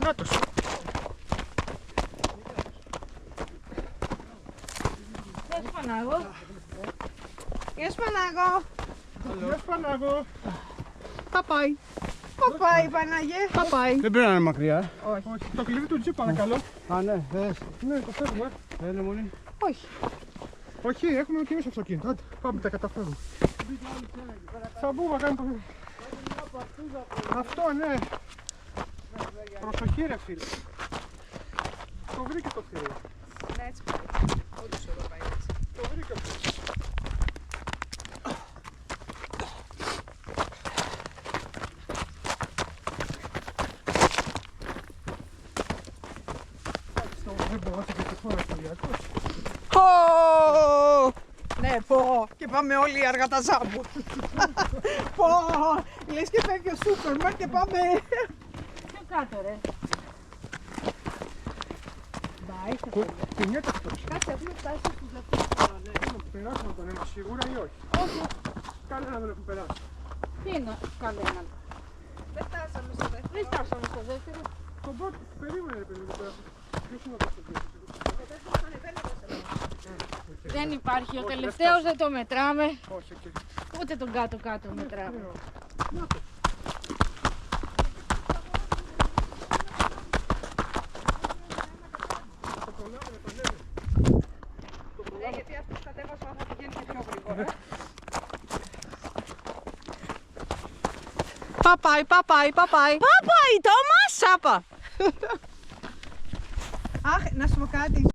Νάτος. Γεια σου Πανάγο. Γεια σου Πανάγο. Γεια σου Πανάγο. Παπάι. Παπάι Πανάγε. Παπάι. Δεν πρέπει να είναι μακριά. Όχι. Το κλειδί του τζιπ παρακαλώ. Α, ναι, θες. Ναι, το φέρουμε. Έλα μόλι. Όχι. Όχι, έχουμε κυρίως αυτοκίνητο. Άντε, πάμε, τα καταφέρουμε. Σαμπούβα κάνει το... Αυτό, ναι. Προσοχή ρε φίλε. Το βρήκε το θηρίο. Ναι, έτσι πάει. Όντως εδώ πάει έτσι. Το βρήκε αυτό. Δεν μπορώ να σε χώρα Κυριακός. Ναι, πω. Και πάμε όλοι αργά τα ζάμπου. Πω. Λες και φεύγει ο Σούπερμαν και πάμε. Πιο κάτω ρε. Μπάει, θα φύγει. Πινιέται αυτό. Κάτσε, έχουμε φτάσει στους λεπτούς. Περάσαμε τον ένα σίγουρα ή όχι. Όχι. Κανένα δεν έχουμε περάσει. Τι είναι κανέναν. Δεν φτάσαμε στο δεύτερο. Δεν φτάσαμε στο δεύτερο. Τον πρώτο περίμενε ρε παιδί μου πέρα. Ποιος είναι ο δεύτερος. Δεν υπάρχει. Ο τελευταίος δεν το μετράμε. Όχι, εκεί. Ούτε τον κάτω-κάτω μετράμε. Ναι, γιατί αυτός κατέβασε θα πηγαίνει και πιο γρήγορα. Παπάι, παπάι, παπάι. Παπάι, Τόμας. Σάπα. Αχ, να σου πω κάτι.